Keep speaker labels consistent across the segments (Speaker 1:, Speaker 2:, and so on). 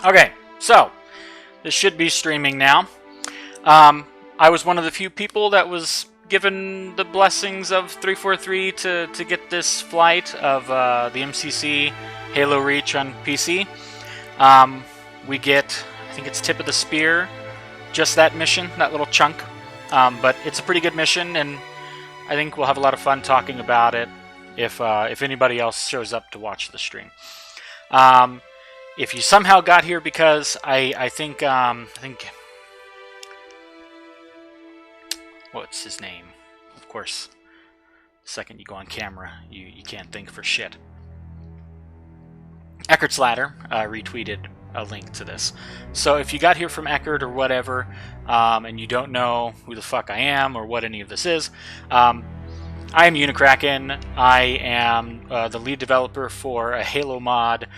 Speaker 1: Okay, so this should be streaming now. I was one of the few people that was given the blessings of 343 to get this flight of the MCC Halo Reach on PC. We get, I think it's Tip of the Spear, just that mission, that little chunk. But it's a pretty good mission, and I think we'll have a lot of fun talking about it if anybody else shows up to watch the stream. If you somehow got here because I think what's his name? Of course, the second you go on camera, you can't think for shit. Eckert's Ladder retweeted a link to this. So if you got here from Eckert or whatever, and you don't know who the fuck I am or what any of this is, I am Unicraken. I am the lead developer for a Halo mod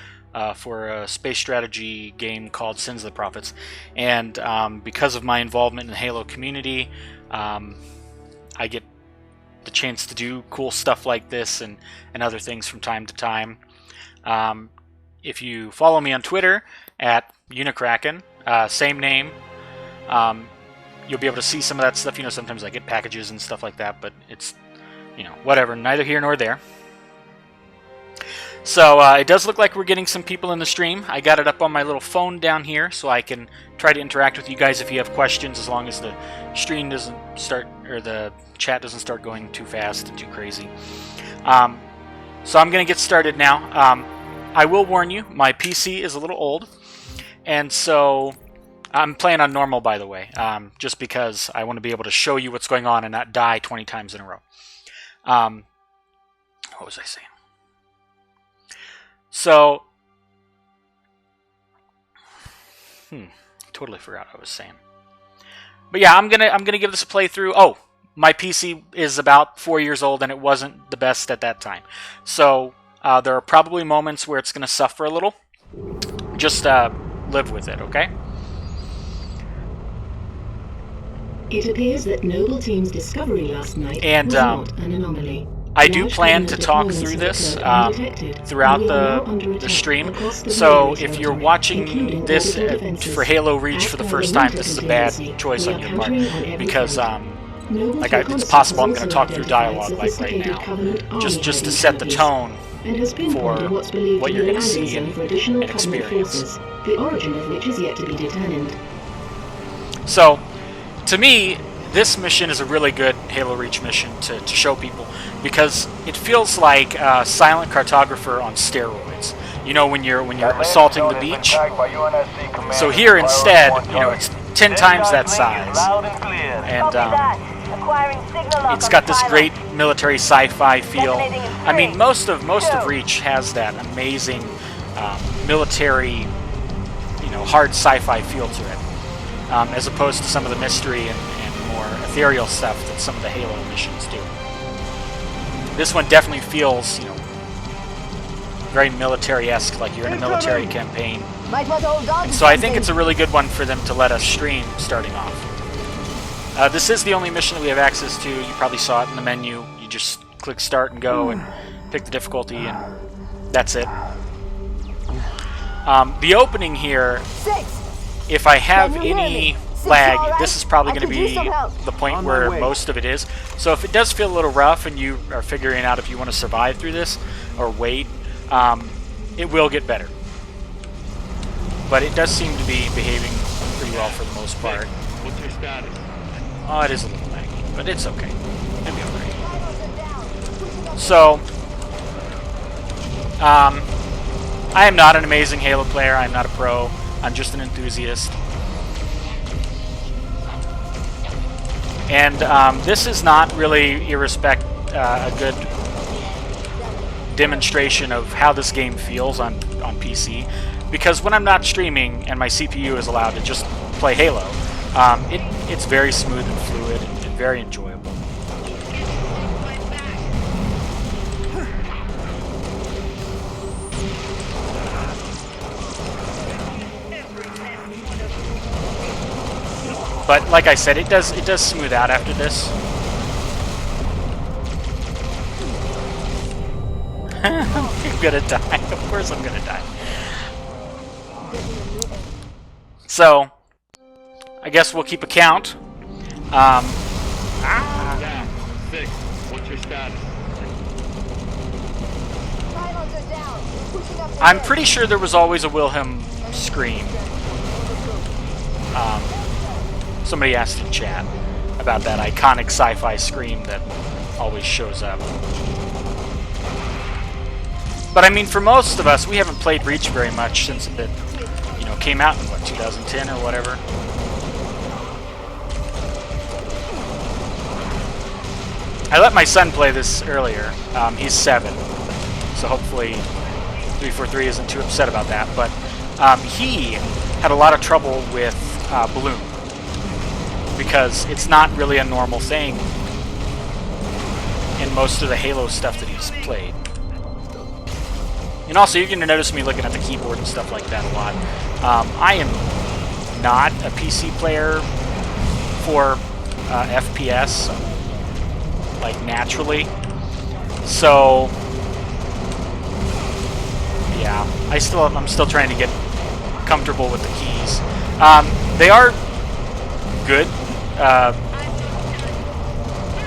Speaker 1: for a space strategy game called Sins of the Prophets. And because of my involvement in the Halo community, I get the chance to do cool stuff like this and other things from time to time. If you follow me on Twitter at Unicraken, same name, you'll be able to see some of that stuff. You know, sometimes I get packages and stuff like that, but it's, you know, whatever, neither here nor there. So it does look like we're getting some people in the stream. I got it up on my little phone down here so I can try to interact with you guys if you have questions, as long as the stream doesn't start, or the chat doesn't start going too fast and too crazy. So I'm going to get started now. I will warn you, my PC is a little old, and so I'm playing on normal, by the way, just because I want to be able to show you what's going on and not die 20 times in a row. What was I saying? So, totally forgot what I was saying. But yeah, I'm gonna give this a playthrough. Oh, my PC is about 4 years old, and it wasn't the best at that time. So there are probably moments where it's gonna suffer a little. Just live with it, okay?
Speaker 2: It appears that Noble Team's discovery last night was not an anomaly.
Speaker 1: I do plan to talk through this throughout the stream, so if you're watching this for Halo Reach for the first time, this is a bad choice on your part, because it's possible I'm going to talk through dialogue like right now, just to set the tone for what you're going to see and experience.
Speaker 2: The origin of which is yet to be determined.
Speaker 1: So, to me, this mission is a really good Halo Reach mission to show people, because it feels like Silent Cartographer on steroids. You know, when you're assaulting the beach. So here instead, you know, it's 10 times that size, and it's got this great military sci-fi feel. I mean, most of Reach has that amazing military, you know, hard sci-fi feel to it, as opposed to some of the mystery and more ethereal stuff that some of the Halo missions do. This one definitely feels, you know, very military-esque, like you're in a military campaign. And so I think it's a really good one for them to let us stream starting off. This is the only mission that we have access to. You probably saw it in the menu. You just click start and go and pick the difficulty, and that's it. The opening here, if I have any lag, this is probably going to be the point where most of it is. So if it does feel a little rough and you are figuring out if you want to survive through this or wait, it will get better. But it does seem to be behaving pretty well for the most part.
Speaker 3: What's your status?
Speaker 1: Oh, it is a little laggy, but it's okay. It'll be alright. So, I am not an amazing Halo player. I'm not a pro. I'm just an enthusiast. And this is not really a good demonstration of how this game feels on PC, because when I'm not streaming and my CPU is allowed to just play Halo, it's very smooth and fluid and very enjoyable. But like I said, it does smooth out after this. I'm gonna die. Of course I'm gonna die. So, I guess we'll keep a count.
Speaker 3: Staff, 6. What's your status?
Speaker 1: I'm pretty sure there was always a Wilhelm scream. Somebody asked in chat about that iconic sci-fi scream that always shows up. But I mean, for most of us, we haven't played Reach very much since it, you know, came out in what, 2010 or whatever. I let my son play this earlier. He's 7, so hopefully 343 isn't too upset about that. But he had a lot of trouble with Bloom because it's not really a normal thing in most of the Halo stuff that he's played. And also, you're going to notice me looking at the keyboard and stuff like that a lot. I am not a PC player for FPS, like, naturally. So, yeah, I'm still trying to get comfortable with the keys. They are good,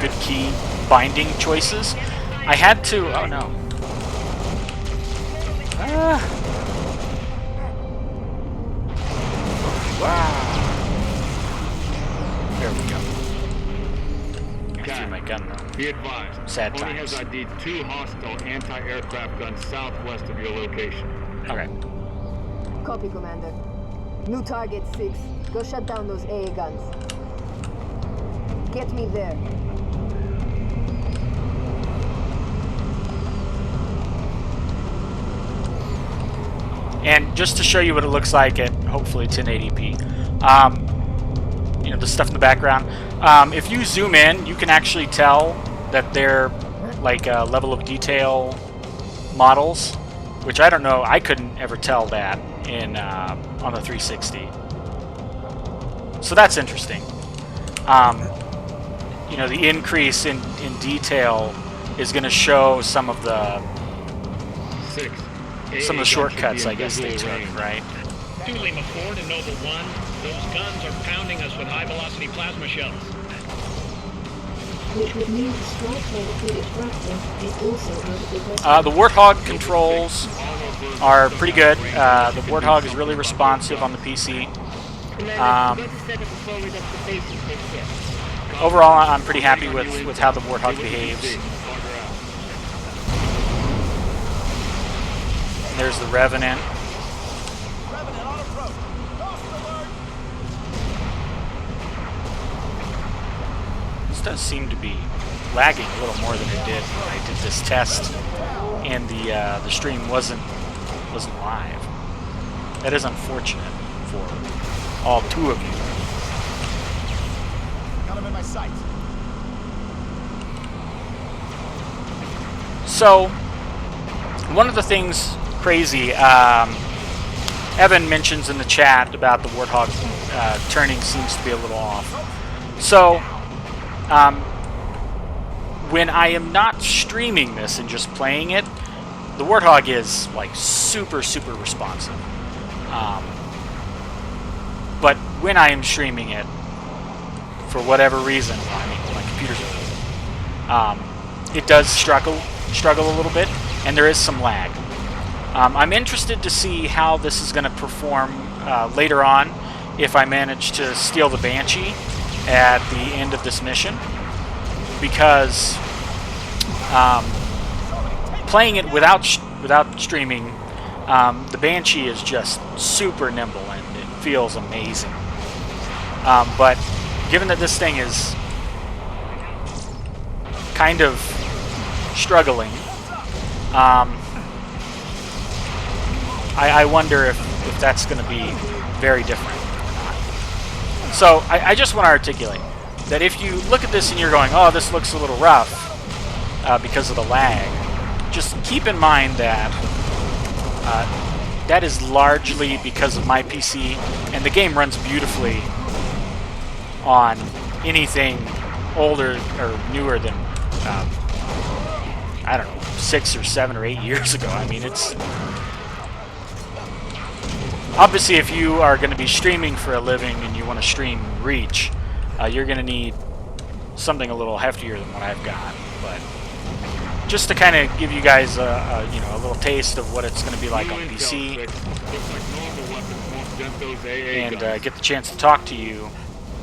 Speaker 1: good key binding choices. I had to, oh no. Wow. There we go. I threw my gun though.
Speaker 3: Be advised.
Speaker 1: Sad
Speaker 3: Tony
Speaker 1: times.
Speaker 3: has ID'd 2 hostile anti-aircraft guns southwest of your location.
Speaker 1: Okay.
Speaker 4: Copy, Commander. New target 6. Go shut down those AA guns. Get me there.
Speaker 1: And just to show you what it looks like at hopefully 1080p, you know, the stuff in the background. If you zoom in, you can actually tell that they're like level of detail models, which I don't know. I couldn't ever tell that in on the 360. So that's interesting. You know, the increase in detail is going to show some of the shortcuts, I guess they took, right?
Speaker 5: To Lima Ford and Noble 1, those guns are pounding us with high-velocity plasma shells.
Speaker 2: Which would mean the strike head Raptor is also out of the question.
Speaker 1: The Warthog controls are pretty good. The Warthog is really responsive on the PC. Overall, I'm pretty happy with how the Warthog behaves. There's the Revenant. This does seem to be lagging a little more than it did when I did this test, and the stream wasn't live. That is unfortunate for all 2 of you.
Speaker 6: Got him in my sights.
Speaker 1: So, one of the things crazy, Evan mentions in the chat about the Warthog turning seems to be a little off. So, when I am not streaming this and just playing it, the Warthog is like super responsive. But when I am streaming it, for whatever reason, I mean, my computer's it does struggle a little bit, and there is some lag. I'm interested to see how this is going to perform later on if I manage to steal the Banshee at the end of this mission, because playing it without streaming, the Banshee is just super nimble and it feels amazing. But given that this thing is kind of struggling, I wonder if that's going to be very different or not. So I just want to articulate that if you look at this and you're going, oh, this looks a little rough because of the lag, just keep in mind that that is largely because of my PC, and the game runs beautifully on anything older or newer than, I don't know, 6 or 7 or 8 years ago. I mean, it's... obviously, if you are going to be streaming for a living and you want to stream Reach, you're going to need something a little heftier than what I've got. But just to kind of give you guys a little taste of what it's going to be like on PC, and get the chance to talk to you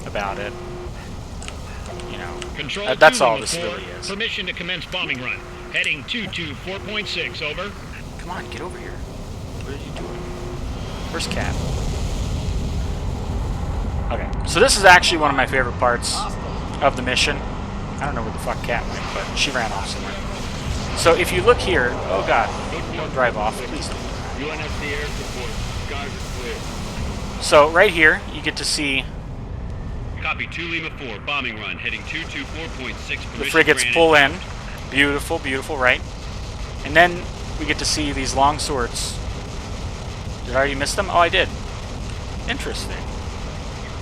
Speaker 1: about it.
Speaker 5: Control
Speaker 1: That's
Speaker 5: 2,
Speaker 1: all
Speaker 5: Lima
Speaker 1: this
Speaker 5: 4.
Speaker 1: really is.
Speaker 5: Permission to commence bombing run. Heading 224.6, over.
Speaker 1: Come on, get over here. What are you doing? Where's Cat? Okay, so this is actually one of my favorite parts of the mission. I don't know where the fuck Cat went, but she ran off somewhere. So if you look here, oh god, don't drive off, please don't.
Speaker 3: UNSC air support. Skies are clear.
Speaker 1: So right here, you get to see
Speaker 6: Copy 2 Lima 4, bombing run, heading 224.6.
Speaker 1: the frigates pull in. Beautiful, beautiful, right? And then we get to see these long swords. Did I already miss them? Oh, I did. Interesting.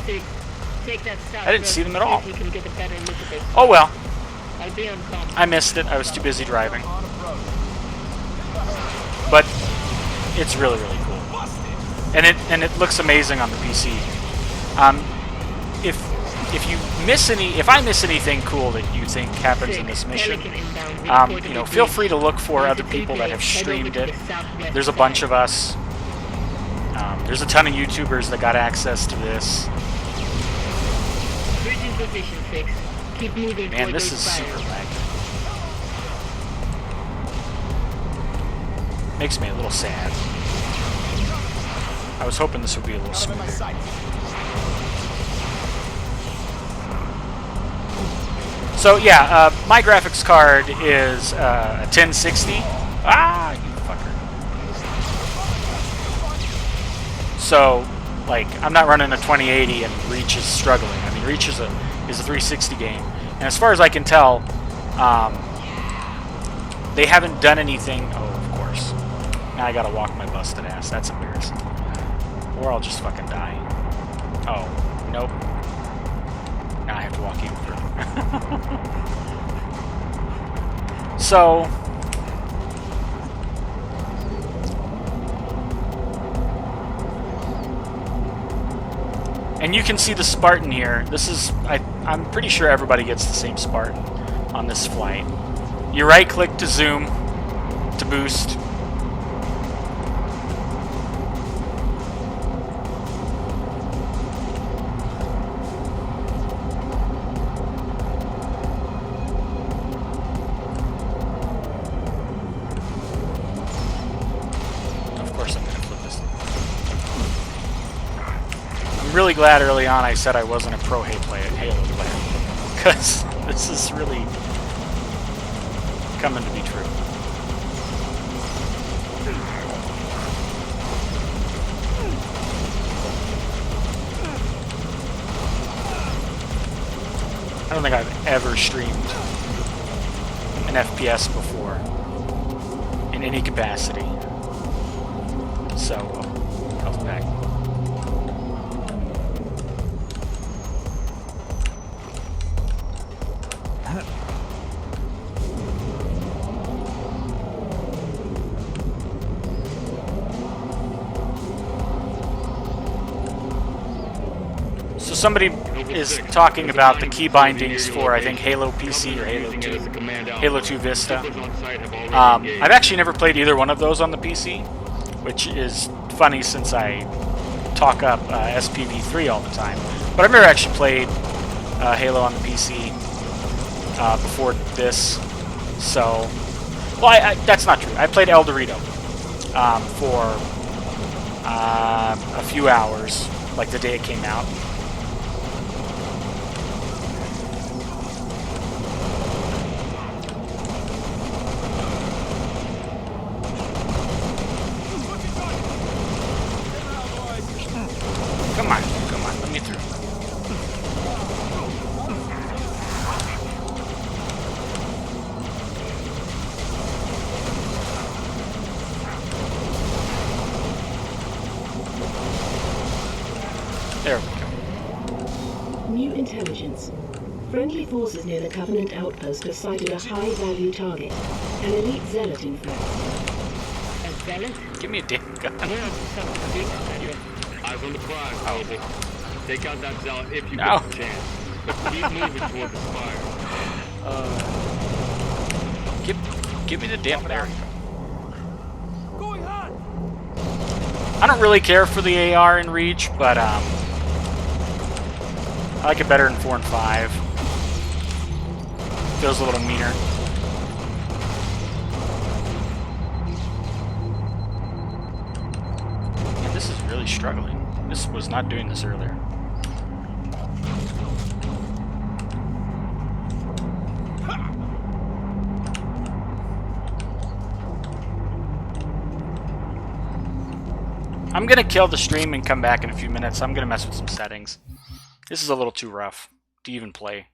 Speaker 7: Take that south
Speaker 1: I didn't see them at all.
Speaker 7: we can get a better look at this.
Speaker 1: Oh well,
Speaker 7: I'll be on call.
Speaker 1: I missed it. I was too busy driving. But it's really, really cool. And it looks amazing on the PC. If I miss anything cool that you think happens in this mission, feel free to look for other people that have streamed it. There's a bunch of us. There's a ton of YouTubers that got access to this.
Speaker 7: Bridging position 6. Keep moving.
Speaker 1: Man, this is super laggy. Makes me a little sad. I was hoping this would be a little smoother. So yeah, my graphics card is a 1060. Ah, you fucker. So, like, I'm not running a 2080 and Reach is struggling. I mean, Reach is a 360 game. And as far as I can tell, they haven't done anything. Oh, of course. Now I gotta walk my busted ass. That's embarrassing. Or I'll just fucking die. Oh, nope. Now I have to walk even further. So, and you can see the Spartan here. This is, I'm pretty sure everybody gets the same Spartan on this flight. You right click to zoom, to boost. I'm really glad early on I said I wasn't a pro Halo player, because this is really coming to be true. I don't think I've ever streamed an FPS before in any capacity. So, health pack. So somebody is talking about the key bindings for, I think, Halo PC or Halo 2 Vista. I've actually never played either one of those on the PC, which is funny since I talk up SPV3 all the time. But I've never actually played Halo on the PC before this. So, well, that's not true. I played El Dorito for a few hours, like the day it came out. Come on, let me through. There we go.
Speaker 2: New intelligence. Friendly forces near the Covenant outpost have sighted a high-value target, an elite zealot, in fact.
Speaker 7: Zealot?
Speaker 1: Give me a damn gun.
Speaker 7: You're some big Commander.
Speaker 3: Eyes on the prize, Noble. Take out that zealot if you
Speaker 1: No.
Speaker 3: get the chance. But keep moving toward the spire.
Speaker 1: Give me the damn there. I don't really care for the AR in Reach, but I like it better in 4 and 5. Feels a little meaner. Man, this is really struggling. This was not doing this earlier. I'm gonna kill the stream and come back in a few minutes. I'm gonna mess with some settings. This is a little too rough to even play.